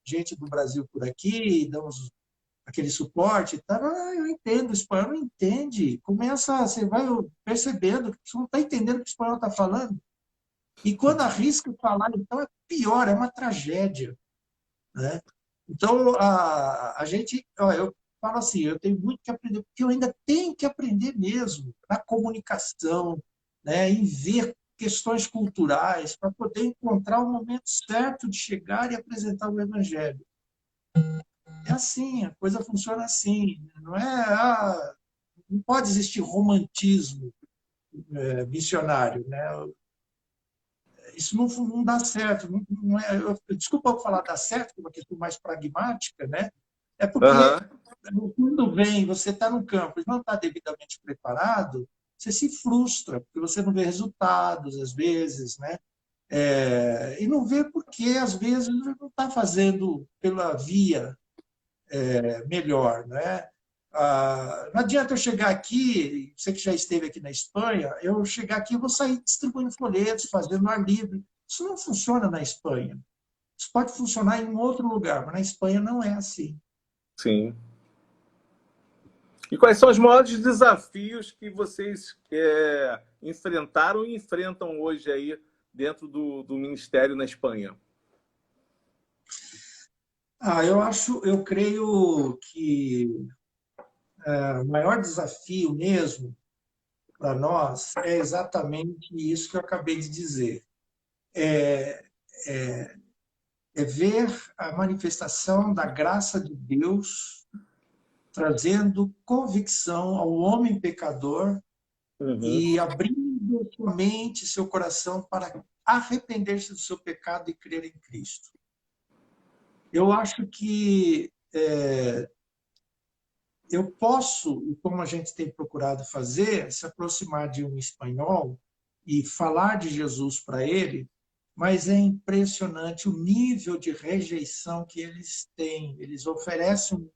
gente do Brasil por aqui, damos aquele suporte, tá? Ah, eu entendo, o espanhol não entende. Você vai percebendo que você não está entendendo o que o espanhol está falando. E quando arrisca falar, então é pior, é uma tragédia, né? Então, a gente, eu falo assim, eu tenho muito que aprender, porque eu ainda tenho que aprender mesmo na comunicação, né? Em ver questões culturais, para poder encontrar o momento certo de chegar e apresentar o Evangelho. É assim, a coisa funciona assim. Não pode existir romantismo missionário, né? Isso não dá certo. Não é, desculpa eu falar dar certo, que é uma questão mais pragmática, né? É porque Aham. quando vem, você está no campo e não está devidamente preparado, você se frustra, porque você não vê resultados, às vezes, né? E não vê porque, às vezes, não está fazendo pela via melhor, né? Não adianta eu chegar aqui, você que já esteve aqui na Espanha, eu chegar aqui e vou sair distribuindo folhetos, fazendo ar livre. Isso não funciona na Espanha. Isso pode funcionar em um outro lugar, mas na Espanha não é assim. Sim. E quais são os maiores desafios que vocês enfrentaram e enfrentam hoje aí dentro do ministério na Espanha? Eu creio que o maior desafio mesmo para nós é exatamente isso que eu acabei de dizer. É, é ver a manifestação da graça de Deus trazendo convicção ao homem pecador Uhum. e abrindo sua mente, seu coração para arrepender-se do seu pecado e crer em Cristo. Eu acho que eu posso, e como a gente tem procurado fazer, se aproximar de um espanhol e falar de Jesus para ele, mas é impressionante o nível de rejeição que eles têm. Eles oferecem um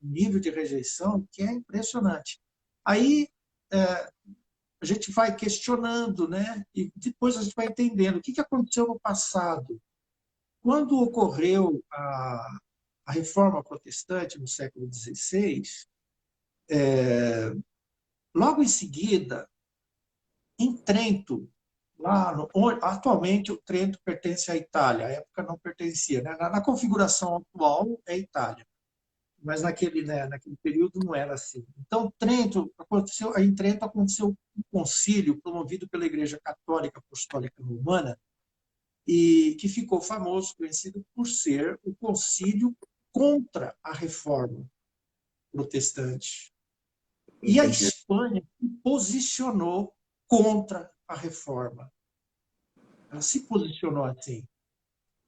nível de rejeição que é impressionante. Aí a gente vai questionando, né? E depois a gente vai entendendo o que aconteceu no passado. Quando ocorreu a reforma protestante no século XVI, logo em seguida, em Trento, atualmente o Trento pertence à Itália, à época não pertencia, né? Na configuração atual é Itália, mas naquele período não era assim. Então, em Trento aconteceu um concílio promovido pela Igreja Católica Apostólica Romana e que ficou famoso, conhecido por ser o concílio contra a reforma protestante. E a Entendi. Espanha se posicionou contra a reforma. Ela se posicionou assim.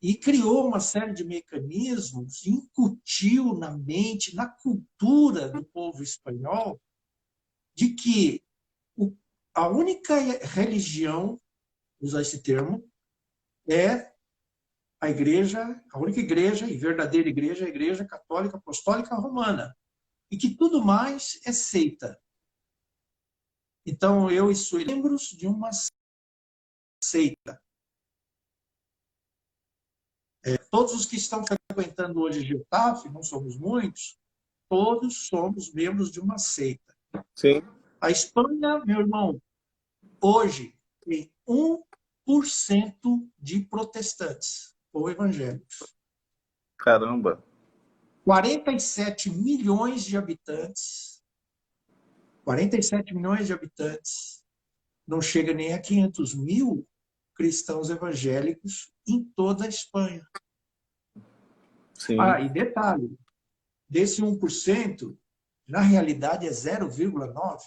E criou uma série de mecanismos, incutiu na mente, na cultura do povo espanhol, de que a única religião, usar esse termo, é a única igreja e verdadeira igreja é a Igreja Católica Apostólica Romana. E que tudo mais é seita. Então, eu e Sueli membros de uma seita. Todos os que estão frequentando hoje Getafe, não somos muitos, todos somos membros de uma seita. Sim. A Espanha, meu irmão, hoje tem 1% de protestantes ou evangélicos. Caramba. 47 milhões de habitantes, 47 milhões de habitantes, não chega nem a 500 mil cristãos evangélicos em toda a Espanha. Sim. E detalhe, desse 1%, na realidade é 0,9%.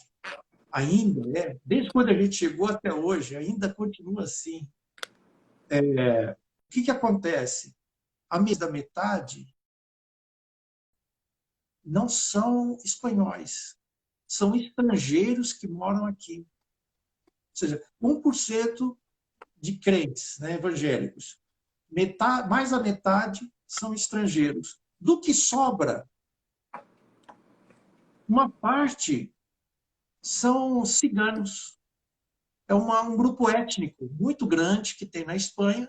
Ainda é. Desde quando a gente chegou até hoje, ainda continua assim. O que acontece? A mais da metade não são espanhóis, são estrangeiros que moram aqui. Ou seja, 1% de crentes, né, evangélicos. Mais da metade são estrangeiros. Do que sobra, uma parte são ciganos. É um grupo étnico muito grande que tem na Espanha.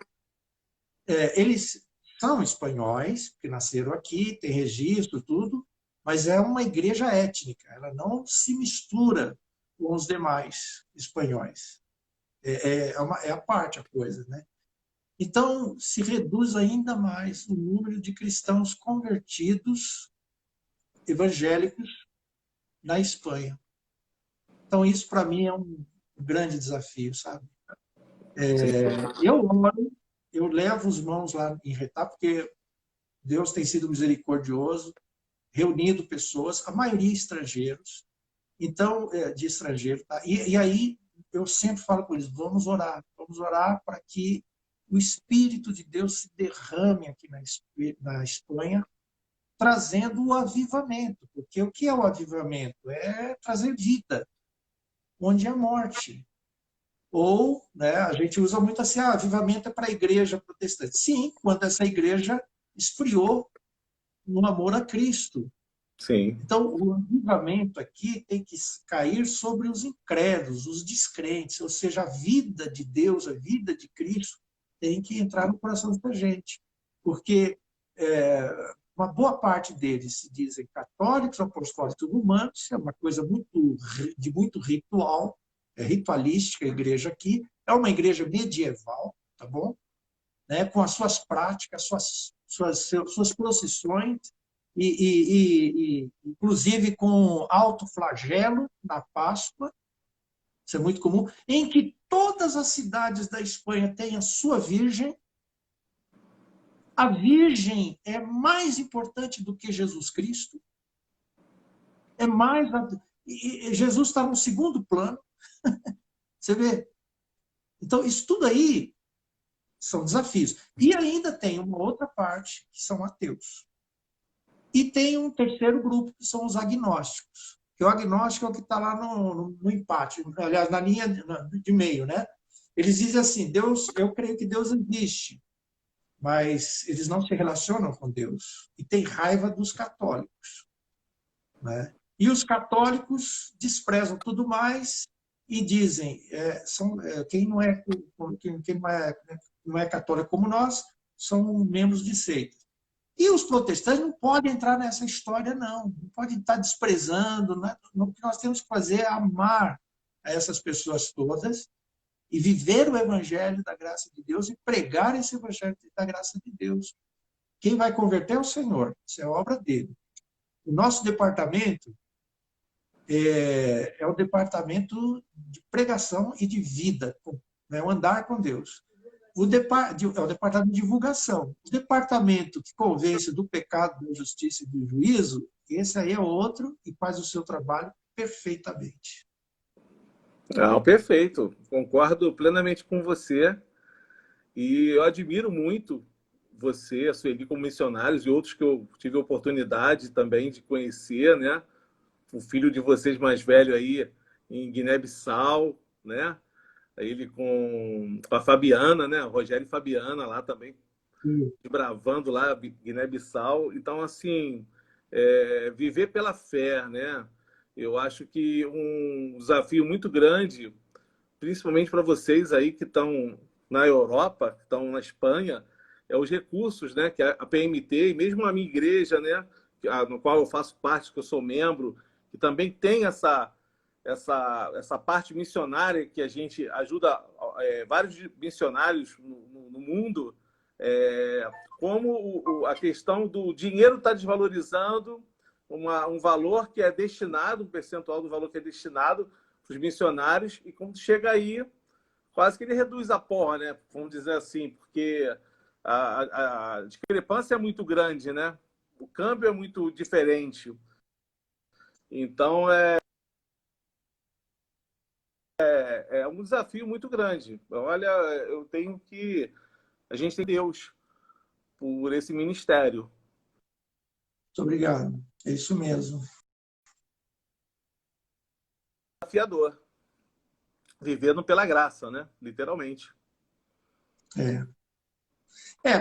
Eles são espanhóis, que nasceram aqui, tem registro, tudo, mas é uma igreja étnica. Ela não se mistura com os demais espanhóis. É a parte a coisa, né? Então, se reduz ainda mais o número de cristãos convertidos evangélicos na Espanha. Então, isso para mim é um grande desafio, sabe? Eu oro, eu levo os irmãos lá em Retá, porque Deus tem sido misericordioso, reunindo pessoas, a maioria estrangeiros, então, de estrangeiro, tá? E aí eu sempre falo com eles, vamos orar para que o Espírito de Deus se derrame aqui na Espanha, trazendo o avivamento. Porque o que é o avivamento? É trazer vida, onde há morte. Ou, né, a gente usa muito assim, avivamento é para a igreja protestante. Sim, quando essa igreja esfriou no amor a Cristo. Sim. Então, o avivamento aqui tem que cair sobre os incrédulos, os descrentes, ou seja, a vida de Deus, a vida de Cristo tem que entrar no coração da gente. Porque uma boa parte deles se dizem católicos, apostólicos romanos, é uma coisa de muito ritual, é ritualística a igreja aqui, é uma igreja medieval, tá bom? Né? Com as suas práticas, suas procissões, inclusive com alto flagelo na Páscoa, isso é muito comum, em que todas as cidades da Espanha têm a sua Virgem. A Virgem é mais importante do que Jesus Cristo. É mais. E Jesus está no segundo plano. Você vê? Então, isso tudo aí são desafios. E ainda tem uma outra parte, que são ateus. E tem um terceiro grupo, que são os agnósticos. Que o agnóstico é o que está lá no empate, aliás, na linha de meio, né? Eles dizem assim, Deus, eu creio que Deus existe, mas eles não se relacionam com Deus. E tem raiva dos católicos. Né? E os católicos desprezam tudo mais e dizem, quem não é católico como nós, são membros de seitas. E os protestantes não podem entrar nessa história, não. Não podem estar desprezando. Né? O que nós temos que fazer é amar a essas pessoas todas e viver o evangelho da graça de Deus e pregar esse evangelho da graça de Deus. Quem vai converter é o Senhor. Isso é obra dele. O nosso departamento é o departamento de pregação e de vida, né? O andar com Deus. É o departamento de divulgação. O departamento que convence do pecado, da justiça e do juízo, esse aí é outro e faz o seu trabalho perfeitamente. Não, perfeito. Concordo plenamente com você. E eu admiro muito você, a Sueli, como missionários e outros que eu tive a oportunidade também de conhecer, né? O filho de vocês mais velho aí em Guiné-Bissau, né? Ele com a Fabiana, né? Rogério e Fabiana lá também, bravando lá Guiné-Bissau. Então, assim, viver pela fé, né? Eu acho que um desafio muito grande, principalmente para vocês aí que estão na Europa, que estão na Espanha, é os recursos, né? Que a PMT e mesmo a minha igreja, né? No qual eu faço parte, que eu sou membro, que também tem essa parte missionária que a gente ajuda vários missionários no mundo, como a questão do dinheiro está desvalorizando um valor que é destinado, um percentual do valor que é destinado para os missionários, e quando chega aí, quase que ele reduz a porra, né? Vamos dizer assim, porque a discrepância é muito grande, né? O câmbio é muito diferente. Então, é um desafio muito grande. Olha, a gente tem Deus por esse ministério. Muito obrigado. É isso mesmo. Desafiador. Vivendo pela graça, né? Literalmente.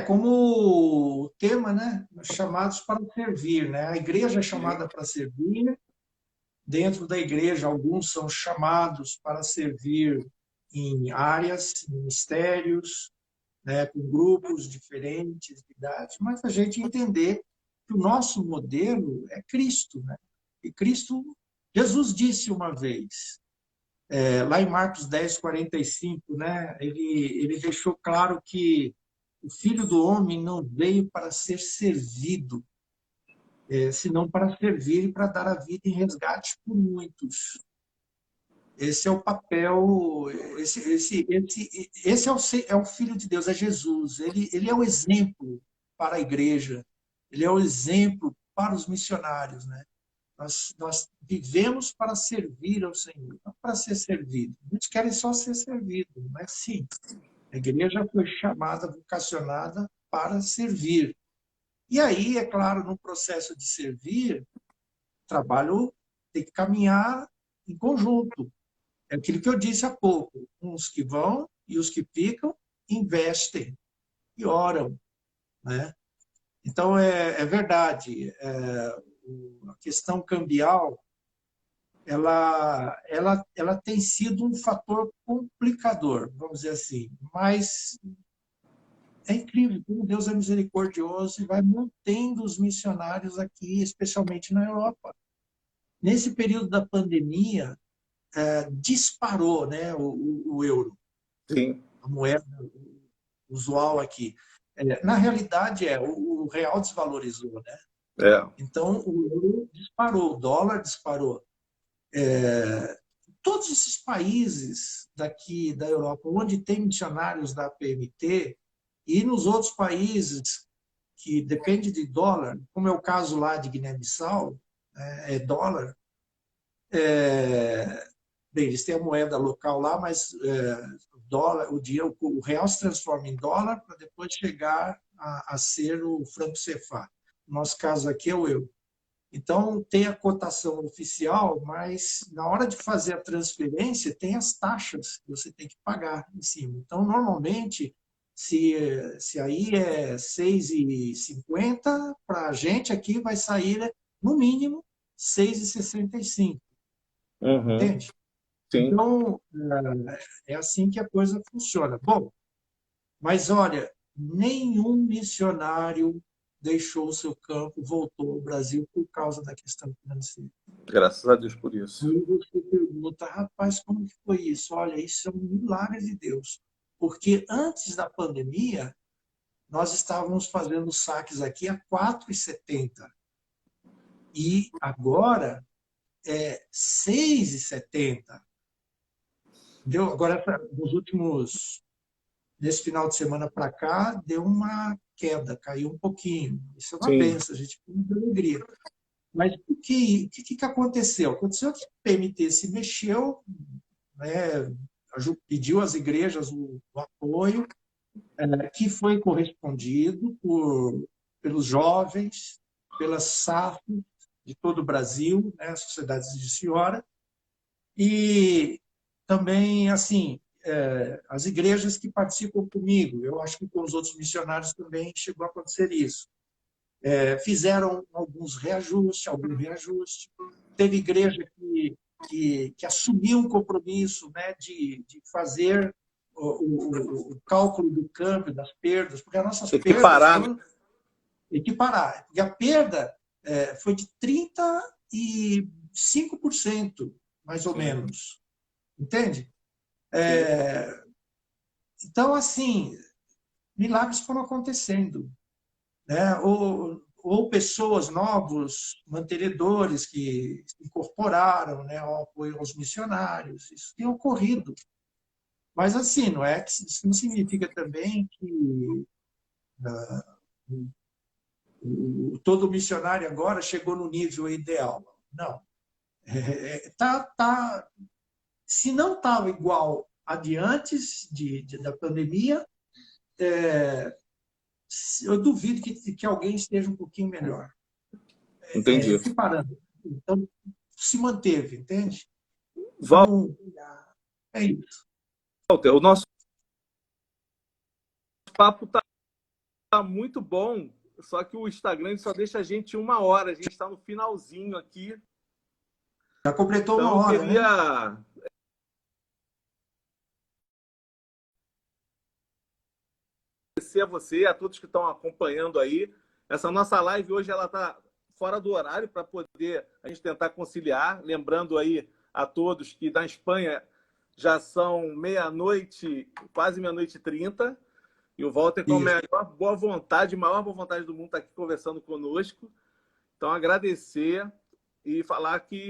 Como o tema, né? Chamados para servir, né? A igreja é chamada para servir. Dentro da igreja, alguns são chamados para servir em áreas, em ministérios, né? Com grupos diferentes de idade, mas a gente entender que o nosso modelo é Cristo, né? E Cristo, Jesus disse uma vez, lá em Marcos 10:45, né? Ele deixou claro que o Filho do Homem não veio para ser servido, senão para servir e para dar a vida em resgate por muitos. Esse é o papel, esse é o Filho de Deus, é Jesus. Ele é o exemplo para a igreja, ele é o exemplo para os missionários, né? Nós vivemos para servir ao Senhor, não para ser servido. Muitos querem só ser servido, não é assim. A igreja foi chamada, vocacionada para servir. E aí, é claro, no processo de servir, o trabalho tem que caminhar em conjunto. É aquilo que eu disse há pouco. Uns que vão e os que ficam investem e oram, né? Então, é verdade. A questão cambial, ela tem sido um fator complicador, vamos dizer assim. Mas é incrível como Deus é misericordioso e vai mantendo os missionários aqui, especialmente na Europa. Nesse período da pandemia, disparou, né, o euro, Sim. a moeda usual aqui. Na realidade, o real desvalorizou, né? Então, o euro disparou, o dólar disparou. Todos esses países daqui da Europa, onde tem missionários da PMT, e nos outros países que depende de dólar, como é o caso lá de Guiné-Bissau, é dólar. Bem, eles têm a moeda local lá, mas o real se transforma em dólar para depois chegar a ser o franco CFA. No nosso caso aqui é o euro. Então, tem a cotação oficial, mas na hora de fazer a transferência, tem as taxas que você tem que pagar em cima. Então, normalmente, se aí é 6,50, para a gente aqui vai sair, no mínimo, 6,65. Uhum. Entende? Sim. Então, é assim que a coisa funciona. Bom, mas olha, nenhum missionário deixou o seu campo, voltou ao Brasil por causa da questão financeira. Graças a Deus por isso. Aí você pergunta, rapaz, como que foi isso? Olha, isso é um milagre de Deus. Porque antes da pandemia, nós estávamos fazendo saques aqui a 4,70. E agora é 6,70. Entendeu? Agora, nesse final de semana para cá, deu uma queda, caiu um pouquinho. Isso é uma bênção, a gente tem muita alegria. Mas o que aconteceu? Aconteceu que o PMT se mexeu, né, pediu às igrejas o apoio, que foi correspondido pelos jovens, pelas SAF de todo o Brasil, né, sociedades de senhora, e também, assim, as igrejas que participam comigo, eu acho que com os outros missionários também chegou a acontecer isso. Fizeram algum reajuste. Teve igreja que assumiu um compromisso, né, de fazer o cálculo do câmbio, das perdas, porque as nossas perdas foram equiparar. Porque a perda foi de 35%, mais ou menos. Entende? Então, assim, milagres foram acontecendo, né? Ou pessoas novos, mantenedores que se incorporaram, né, ao apoio aos missionários. Isso tem ocorrido. Mas, assim, isso não significa também que todo missionário agora chegou no nível ideal. Não. Se não estava igual a de antes da pandemia, eu duvido que alguém esteja um pouquinho melhor. Entendi. Equiparando. Então, se manteve, entende? Então, é isso. Walter, o nosso papo está muito bom, só que o Instagram só deixa a gente 1 hora. A gente está no finalzinho aqui. Já completou então, 1 hora, eu queria... né? Agradecer a você, a todos que estão acompanhando aí. Essa nossa live hoje ela está fora do horário para poder a gente tentar conciliar. Lembrando aí a todos que na Espanha já são meia-noite, quase meia-noite e 30. E o Walter, com a maior boa vontade do mundo, está aqui conversando conosco. Então, agradecer e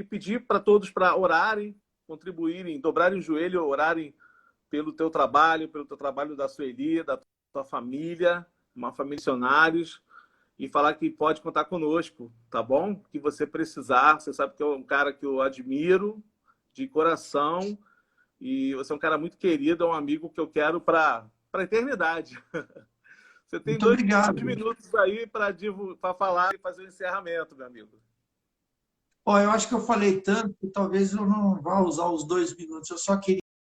pedir para todos para orarem, contribuírem, dobrarem o joelho, orarem pelo teu trabalho da Sueli, da tua família, uma família de missionários. e falar que pode contar conosco, tá bom? Que você precisar, você sabe que é um cara que eu admiro de coração e você é um cara muito querido, é um amigo que eu quero para a eternidade. Você tem Muito dois obrigado. minutos aí para falar e fazer o encerramento, meu amigo. Ó, eu acho que eu falei tanto que talvez eu não vá usar os 2 minutos. Eu só queria